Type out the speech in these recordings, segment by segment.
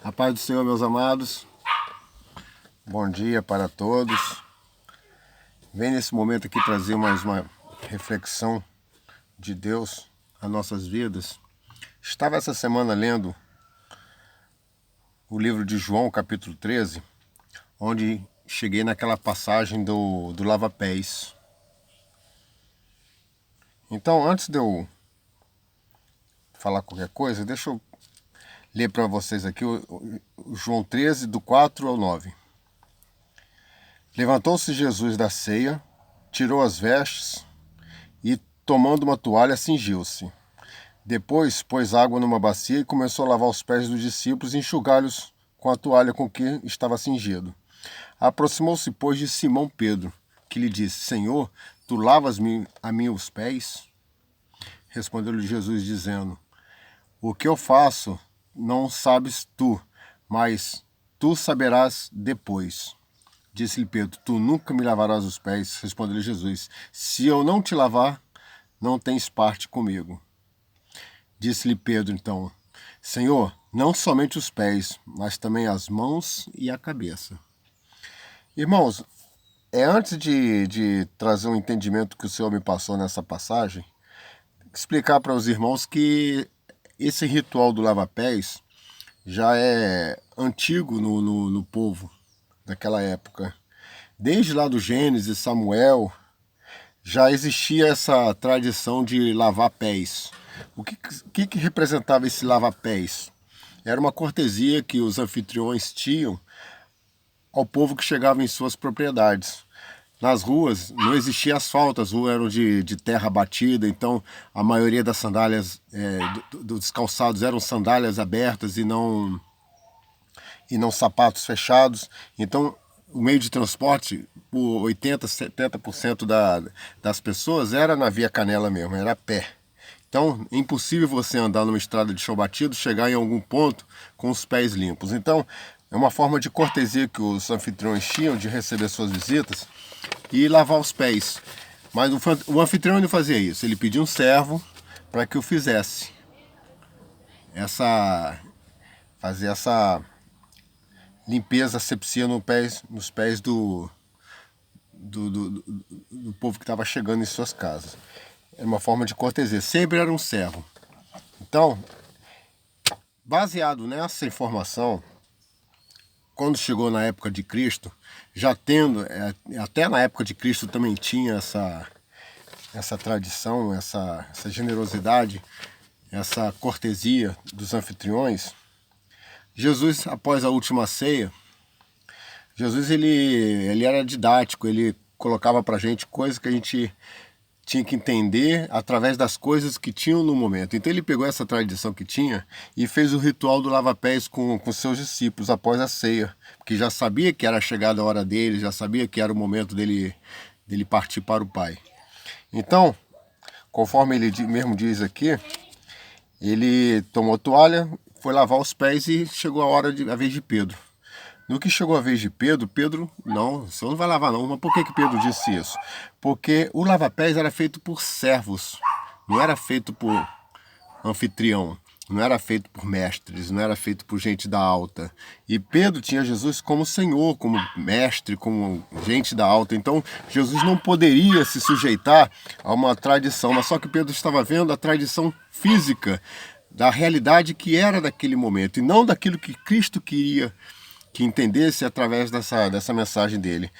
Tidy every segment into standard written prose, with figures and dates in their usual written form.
A paz do Senhor, meus amados. Bom dia para todos. Venho nesse momento aqui trazer mais uma reflexão de Deus às nossas vidas. Estava essa semana lendo o livro de João, capítulo 13, onde cheguei naquela passagem do lava-pés. Então, antes de eu falar qualquer coisa, deixa eu ler para vocês aqui o João 13, do 4 ao 9. Levantou-se Jesus da ceia, tirou as vestes e, tomando uma toalha, cingiu-se. Depois pôs água numa bacia e começou a lavar os pés dos discípulos e enxugá-los com a toalha com que estava cingido. Aproximou-se, pois, de Simão Pedro, que lhe disse: Senhor, tu lavas-me a mim os pés? Respondeu-lhe Jesus, dizendo: O que eu faço não sabes tu, mas tu saberás depois. Disse-lhe Pedro: Tu nunca me lavarás os pés. Respondeu-lhe Jesus: Se eu não te lavar, não tens parte comigo. Disse-lhe Pedro então: Senhor, não somente os pés, mas também as mãos e a cabeça. Irmãos, antes de trazer um entendimento que o Senhor me passou nessa passagem, explicar para os irmãos que esse ritual do lava-pés já é antigo no povo daquela época. Desde lá do Gênesis, Samuel, já existia essa tradição de lavar pés. O que representava esse lava-pés? Era uma cortesia que os anfitriões tinham ao povo que chegava em suas propriedades. Nas ruas não existia asfalto, as ruas eram de terra batida, então a maioria das sandálias, dos calçados eram sandálias abertas e não sapatos fechados. Então o meio de transporte, por 80%, 70% das pessoas era na via canela mesmo, era a pé. Então é impossível você andar numa estrada de chão batido, chegar em algum ponto com os pés limpos. Então é uma forma de cortesia que os anfitriões tinham de receber suas visitas e lavar os pés. Mas o anfitrião não fazia isso, ele pedia um servo para que o fizesse. Fazer essa limpeza, asepsia nos pés do povo que estava chegando em suas casas. Era uma forma de cortesia, sempre era um servo. Então, baseado nessa informação, quando chegou na época de Cristo, já tendo, até na época de Cristo também tinha essa tradição, essa generosidade, essa cortesia dos anfitriões. Jesus, após a última ceia, Jesus ele era didático, ele colocava pra gente coisas que a gente tinha que entender através das coisas que tinham no momento. Então ele pegou essa tradição que tinha e fez o ritual do lava-pés com seus discípulos após a ceia, porque já sabia que era chegada a hora dele, já sabia que era o momento dele partir para o Pai. Então, conforme ele mesmo diz aqui, ele tomou toalha, foi lavar os pés e chegou a vez de Pedro. No que chegou a vez de Pedro, não, o senhor não vai lavar não. Mas por que Pedro disse isso? Porque o lava-pés era feito por servos, não era feito por anfitrião, não era feito por mestres, não era feito por gente da alta. E Pedro tinha Jesus como Senhor, como mestre, como gente da alta. Então Jesus não poderia se sujeitar a uma tradição, mas só que Pedro estava vendo a tradição física da realidade que era daquele momento e não daquilo que Cristo queria que entendesse através dessa mensagem dele.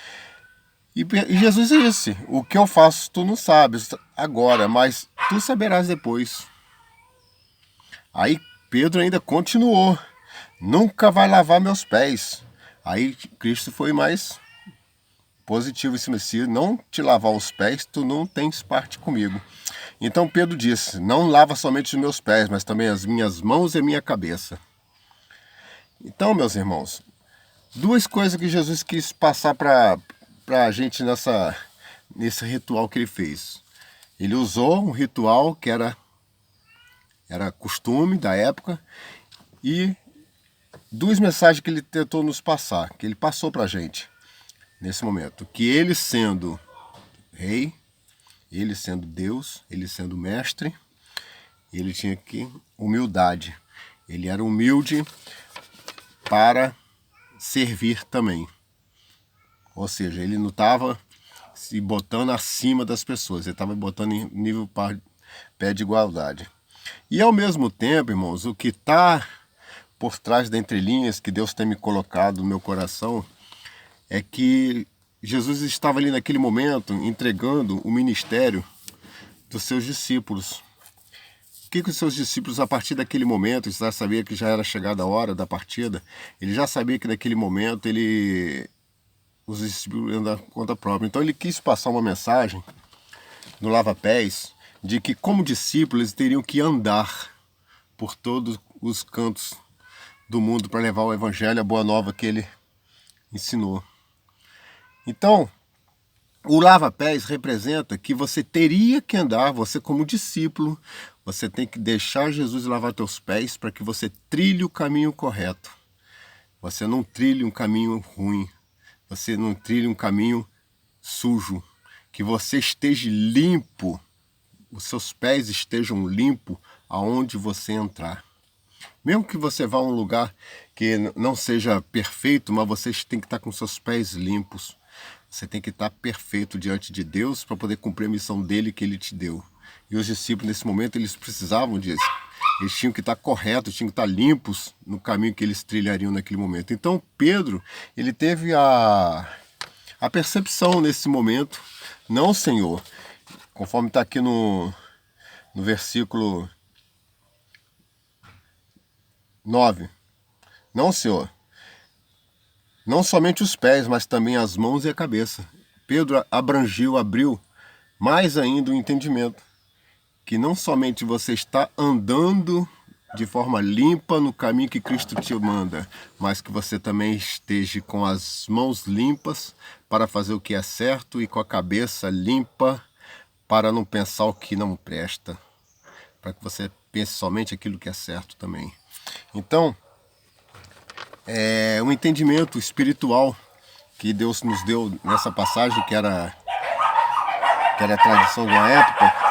E Jesus disse: O que eu faço tu não sabes agora, mas tu saberás depois. Aí Pedro ainda continuou: Nunca vai lavar meus pés. Aí Cristo foi mais positivo em cima de si: Não te lavar os pés, tu não tens parte comigo. Então Pedro disse: Não lava somente os meus pés, mas também as minhas mãos e a minha cabeça. Então, meus irmãos, duas coisas que Jesus quis passar para a gente nesse ritual que ele fez. Ele usou um ritual que era costume da época e duas mensagens que ele tentou nos passar, que ele passou para a gente nesse momento. Que ele sendo rei, ele sendo Deus, ele sendo mestre, ele tinha que humildade. Ele era humilde para servir também. Ou seja, ele não estava se botando acima das pessoas, ele estava botando em nível pé de igualdade. E ao mesmo tempo, irmãos, o que está por trás das entrelinhas que Deus tem me colocado no meu coração é que Jesus estava ali naquele momento entregando o ministério dos seus discípulos. O que os seus discípulos, a partir daquele momento, já sabia que já era chegada a hora da partida, ele já sabia que naquele momento os discípulos iam dar conta própria. Então ele quis passar uma mensagem no lava-pés de que, como discípulos, eles teriam que andar por todos os cantos do mundo para levar o evangelho, a boa nova que ele ensinou. Então, o lava-pés representa que você teria que andar, você como discípulo, você tem que deixar Jesus lavar teus pés para que você trilhe o caminho correto. Você não trilhe um caminho ruim, você não trilhe um caminho sujo, que você esteja limpo, os seus pés estejam limpos aonde você entrar. Mesmo que você vá a um lugar que não seja perfeito, mas você tem que estar com seus pés limpos. Você tem que estar perfeito diante de Deus para poder cumprir a missão dele que ele te deu. E os discípulos, nesse momento, eles precisavam disso. Eles tinham que estar corretos, tinham que estar limpos no caminho que eles trilhariam naquele momento. Então, Pedro, ele teve a percepção nesse momento, não, Senhor, conforme está aqui no versículo 9. Não, Senhor, não somente os pés, mas também as mãos e a cabeça. Pedro abriu mais ainda o entendimento, que não somente você está andando de forma limpa no caminho que Cristo te manda, mas que você também esteja com as mãos limpas para fazer o que é certo e com a cabeça limpa para não pensar o que não presta, para que você pense somente aquilo que é certo também. Então, é um entendimento espiritual que Deus nos deu nessa passagem, que era a tradição de uma época,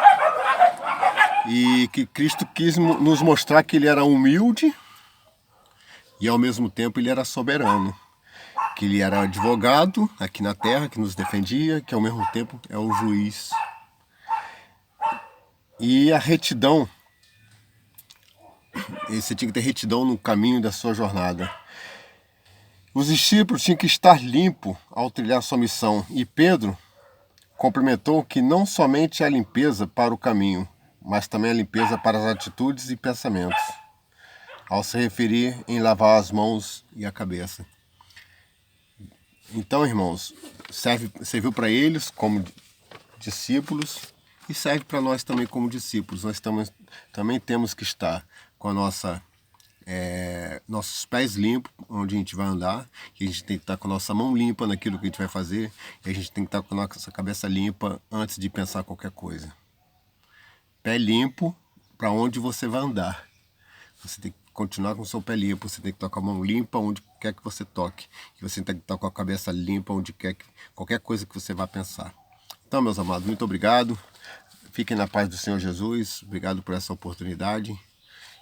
e que Cristo quis nos mostrar que ele era humilde e ao mesmo tempo ele era soberano, que ele era advogado aqui na terra, que nos defendia, que ao mesmo tempo é o juiz. E a retidão, você tinha que ter retidão no caminho da sua jornada. Os discípulos tinham que estar limpos ao trilhar sua missão, e Pedro complementou que não somente a limpeza para o caminho, mas também a limpeza para as atitudes e pensamentos, ao se referir em lavar as mãos e a cabeça. Então, irmãos, serviu para eles como discípulos e serve para nós também como discípulos. Nós também temos que estar com a nossos pés limpos, onde a gente vai andar, e a gente tem que estar com a nossa mão limpa naquilo que a gente vai fazer, e a gente tem que estar com a nossa cabeça limpa antes de pensar qualquer coisa. Pé limpo para onde você vai andar. Você tem que continuar com o seu pé limpo, você tem que estar com a mão limpa onde quer que você toque. E você tem que estar com a cabeça limpa onde quer que qualquer coisa que você vá pensar. Então, meus amados, muito obrigado. Fiquem na paz do Senhor Jesus. Obrigado por essa oportunidade.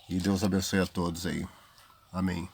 E Deus abençoe a todos aí. Amém.